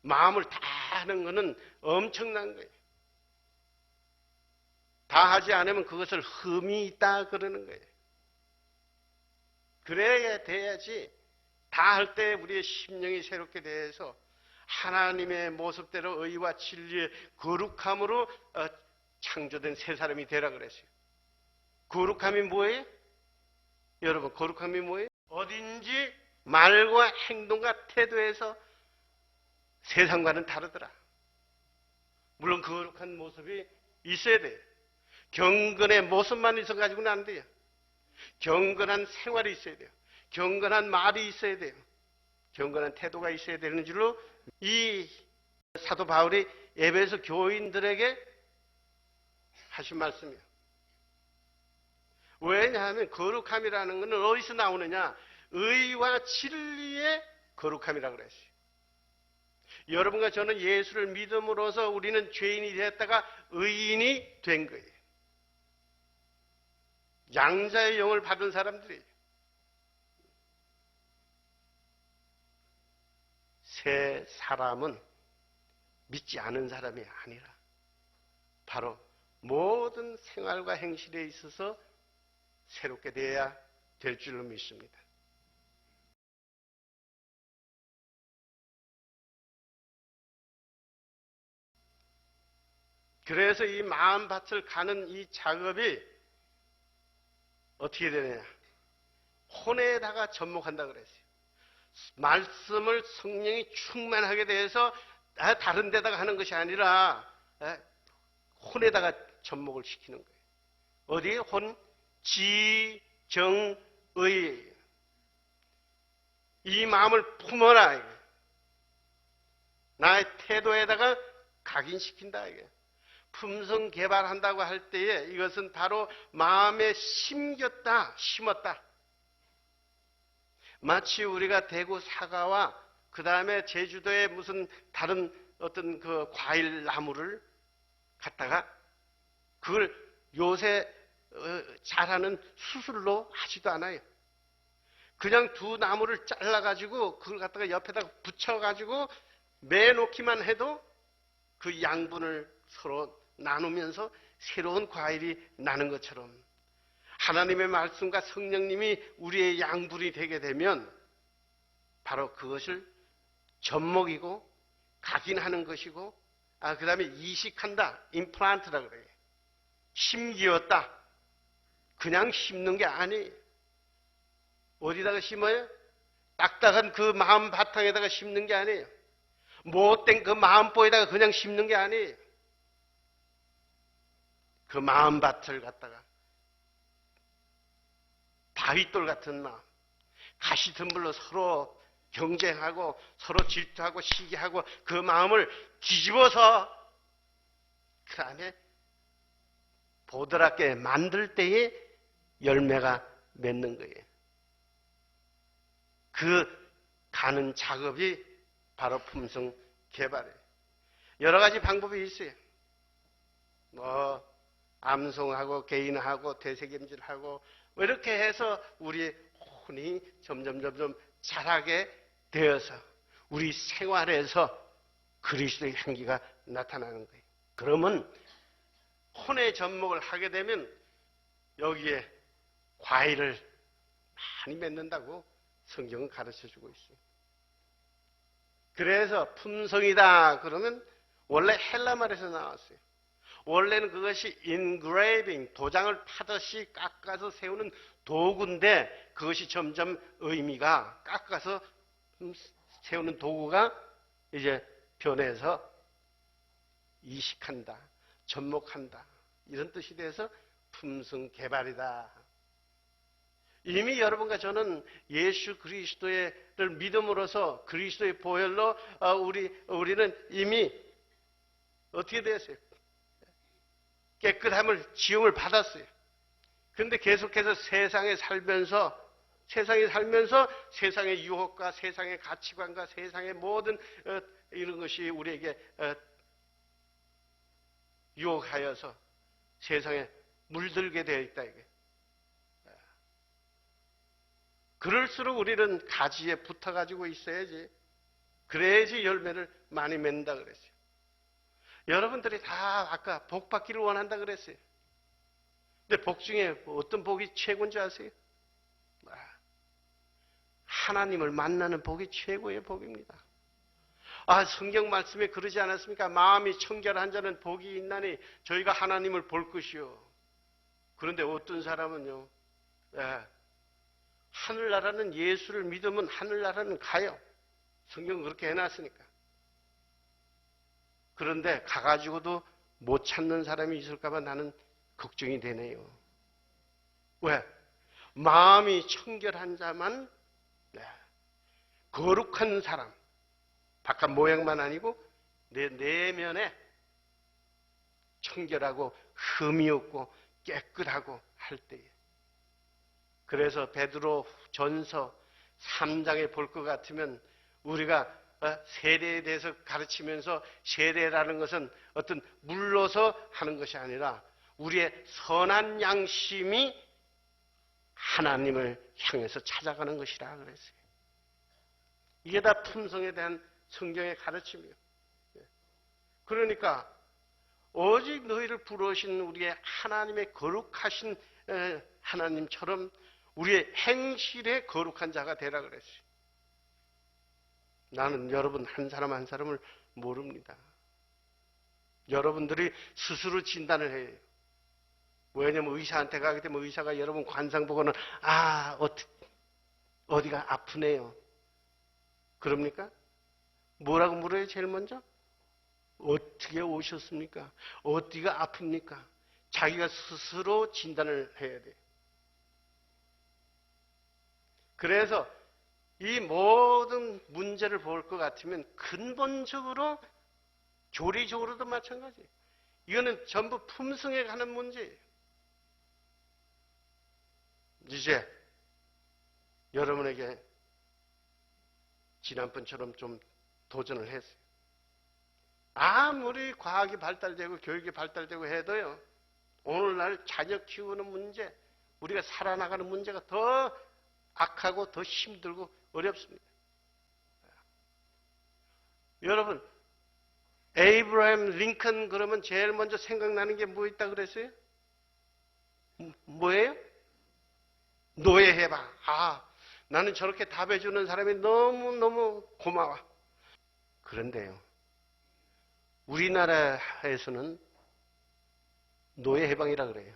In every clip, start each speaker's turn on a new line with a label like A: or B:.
A: 마음을 다 하는 것은 엄청난 거예요. 다 하지 않으면 그것을 흠이 있다 그러는 거예요. 그래야 돼야지 다 할 때 우리의 심령이 새롭게 돼서 하나님의 모습대로 의와 진리의 거룩함으로 창조된 새 사람이 되라 그랬어요. 거룩함이 뭐예요? 여러분, 거룩함이 뭐예요? 어딘지 말과 행동과 태도에서 세상과는 다르더라. 물론 거룩한 모습이 있어야 돼요. 경건의 모습만 있어가지고는 안 돼요. 경건한 생활이 있어야 돼요. 경건한 말이 있어야 돼요. 경건한 태도가 있어야 되는 줄로 이 사도 바울이 에베소 교인들에게 하신 말씀이에요. 왜냐하면 거룩함이라는 것은 어디서 나오느냐? 의와 진리의 거룩함이라고 그랬어요. 여러분과 저는 예수를 믿음으로써 우리는 죄인이 되었다가 의인이 된 거예요. 양자의 영을 받은 사람들이 새 사람은 믿지 않은 사람이 아니라 바로 모든 생활과 행실에 있어서 새롭게 되어야 될 줄로 믿습니다. 그래서 이 마음밭을 가는 이 작업이 어떻게 되느냐? 혼에다가 접목한다 그랬어요. 말씀을 성령이 충만하게 돼서 다른 데다가 하는 것이 아니라 혼에다가 접목을 시키는 거예요. 어디에? 혼, 지, 정, 의. 이 마음을 품어라. 나의 태도에다가 각인시킨다. 품성 개발한다고 할 때에 이것은 바로 마음에 심겼다, 심었다. 마치 우리가 대구 사과와 그 다음에 제주도에 무슨 다른 어떤 그 과일 나무를 갖다가 그걸 요새 잘하는 수술로 하지도 않아요. 그냥 두 나무를 잘라가지고 그걸 갖다가 옆에다가 붙여가지고 매놓기만 해도 그 양분을 서로 나누면서 새로운 과일이 나는 것처럼 하나님의 말씀과 성령님이 우리의 양분이 되게 되면 바로 그것을 접목이고 각인하는 것이고 그 다음에 이식한다. 임플란트라고 그래요. 심기었다. 그냥 심는 게 아니에요. 어디다가 심어요? 딱딱한 그 마음 바탕에다가 심는 게 아니에요. 못된 그 마음보에다가 그냥 심는 게 아니에요. 그 마음밭을 갖다가 바위돌 같은 마음, 가시덤불로 서로 경쟁하고 서로 질투하고 시기하고 그 마음을 뒤집어서 그 다음에 보드랍게 만들 때에 열매가 맺는 거예요. 그 가는 작업이 바로 품성 개발이에요. 여러 가지 방법이 있어요. 암송하고 개인하고 되새김질하고 이렇게 해서 우리의 혼이 점점 자라게 되어서 우리 생활에서 그리스도의 향기가 나타나는 거예요. 그러면 혼의 접목을 하게 되면 여기에 과일을 많이 맺는다고 성경은 가르쳐주고 있어요. 그래서 품성이다 그러면 원래 헬라 말에서 나왔어요. 원래는 그것이 engraving, 도장을 파듯이 깎아서 세우는 도구인데 그것이 점점 의미가 깎아서 세우는 도구가 이제 변해서 이식한다, 접목한다 이런 뜻이 돼서 품성 개발이다. 이미 여러분과 저는 예수 그리스도를 믿음으로써 그리스도의 보혈로 우리는 이미 어떻게 됐어요? 깨끗함을 지음을 받았어요. 그런데 계속해서 세상에 살면서 세상의 유혹과 세상의 가치관과 세상의 모든 이런 것이 우리에게 유혹하여서 세상에 물들게 되어 있다 이게. 그럴수록 우리는 가지에 붙어가지고 있어야지. 그래야지 열매를 많이 맺는다 그랬어요. 여러분들이 다 아까 복 받기를 원한다 그랬어요. 근데 복 중에 어떤 복이 최고인 줄 아세요? 하나님을 만나는 복이 최고의 복입니다. 성경 말씀에 그러지 않았습니까? 마음이 청결한 자는 복이 있나니 저희가 하나님을 볼 것이요. 그런데 어떤 사람은요, 하늘나라는 예수를 믿으면 하늘나라는 가요. 성경은 그렇게 해놨으니까. 그런데 가가지고도 못 찾는 사람이 있을까봐 나는 걱정이 되네요. 왜? 마음이 청결한 자만, 거룩한 사람, 바깥 모양만 아니고 내 내면에 청결하고 흠이 없고 깨끗하고 할 때에. 그래서 베드로 전서 3장에 볼 것 같으면 우리가 세례에 대해서 가르치면서 세례라는 것은 어떤 물러서 하는 것이 아니라 우리의 선한 양심이 하나님을 향해서 찾아가는 것이라 그랬어요. 이게 다 품성에 대한 성경의 가르침이에요. 그러니까 오직 너희를 부르신 우리의 하나님의 거룩하신 하나님처럼 우리의 행실에 거룩한 자가 되라 그랬어요. 나는 여러분 한 사람 한 사람을 모릅니다. 여러분들이 스스로 진단을 해요. 왜냐면 의사한테 가게 되면 의사가 여러분 관상 보고는 어디가 아프네요. 그럽니까? 뭐라고 물어요 제일 먼저? 어떻게 오셨습니까? 어디가 아픕니까? 자기가 스스로 진단을 해야 돼요. 그래서 이 모든 문제를 볼 것 같으면 근본적으로 교리적으로도 마찬가지예요. 이거는 전부 품성에 관한 문제예요. 이제 여러분에게 지난번처럼 좀 도전을 했어요. 아무리 과학이 발달되고 교육이 발달되고 해도요, 오늘날 자녀 키우는 문제, 우리가 살아나가는 문제가 더 악하고 더 힘들고 어렵습니다. 여러분, 에이브라임 링컨 그러면 제일 먼저 생각나는 게 뭐 있다 그랬어요? 뭐예요? 노예 해방. 나는 저렇게 답해주는 사람이 너무너무 고마워. 그런데요, 우리나라에서는 노예 해방이라 그래요.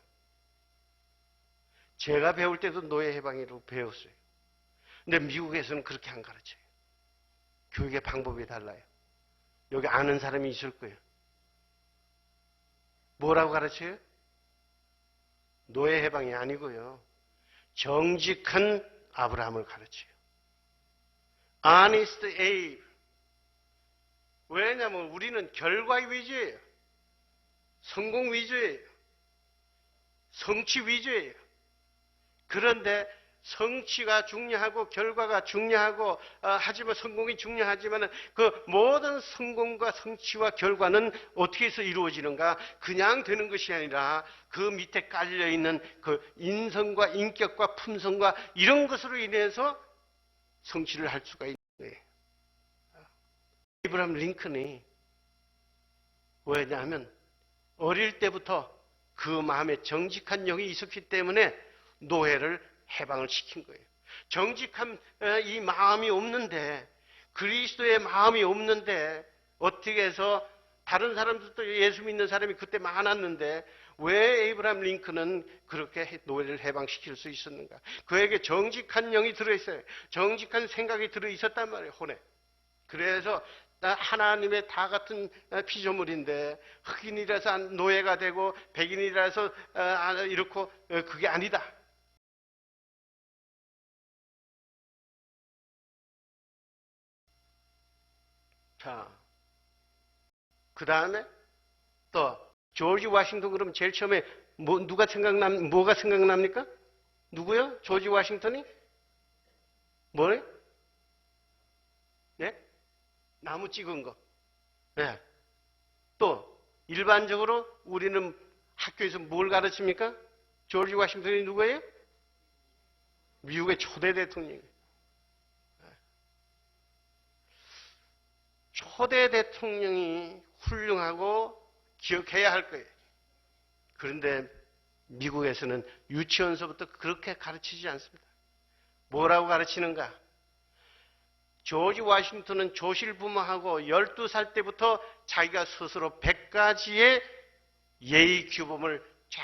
A: 제가 배울 때도 노예 해방이라고 배웠어요. 근데 미국에서는 그렇게 안 가르쳐요. 교육의 방법이 달라요. 여기 아는 사람이 있을 거예요. 뭐라고 가르쳐요? 노예 해방이 아니고요. 정직한 아브라함을 가르쳐요. Honest Abe. 왜냐하면 우리는 결과 위주예요. 성공 위주예요. 성취 위주예요. 그런데 성취가 중요하고 결과가 중요하고 하지만 성공이 중요하지만 그 모든 성공과 성취와 결과는 어떻게 해서 이루어지는가? 그냥 되는 것이 아니라 그 밑에 깔려있는 그 인성과 인격과 품성과 이런 것으로 인해서 성취를 할 수가 있는 거예요. 에이브라함 링컨이 왜냐하면 어릴 때부터 그 마음에 정직한 영이 있었기 때문에 노예를 해방을 시킨 거예요. 정직한 이 마음이 없는데, 그리스도의 마음이 없는데 어떻게 해서 다른 사람들도 예수 믿는 사람이 그때 많았는데 왜 에이브라함 링컨은 그렇게 노예를 해방시킬 수 있었는가? 그에게 정직한 영이 들어있어요. 정직한 생각이 들어있었단 말이에요. 혼에. 그래서 하나님의 다 같은 피조물인데 흑인이라서 노예가 되고 백인이라서 이렇고 그게 아니다. 자, 그 다음에 또 조지 워싱턴 그러면 제일 처음에 뭐가 생각납니까? 누구요? 조지 워싱턴이? 뭐래? 네? 나무 찍은 거. 네. 또 일반적으로 우리는 학교에서 뭘 가르칩니까? 조지 워싱턴이 누구예요? 미국의 초대 대통령이에요. 초대 대통령이 훌륭하고 기억해야 할 거예요. 그런데 미국에서는 유치원서부터 그렇게 가르치지 않습니다. 뭐라고 가르치는가? 조지 워싱턴은 조실부모하고 12살 때부터 자기가 스스로 100가지의 예의 규범을 쫙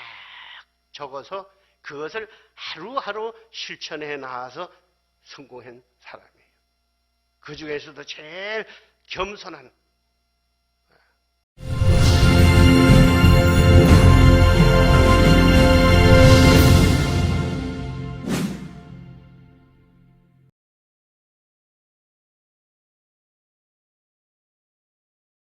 A: 적어서 그것을 하루하루 실천해 나가서 성공한 사람이에요. 그 중에서도 제일 겸손한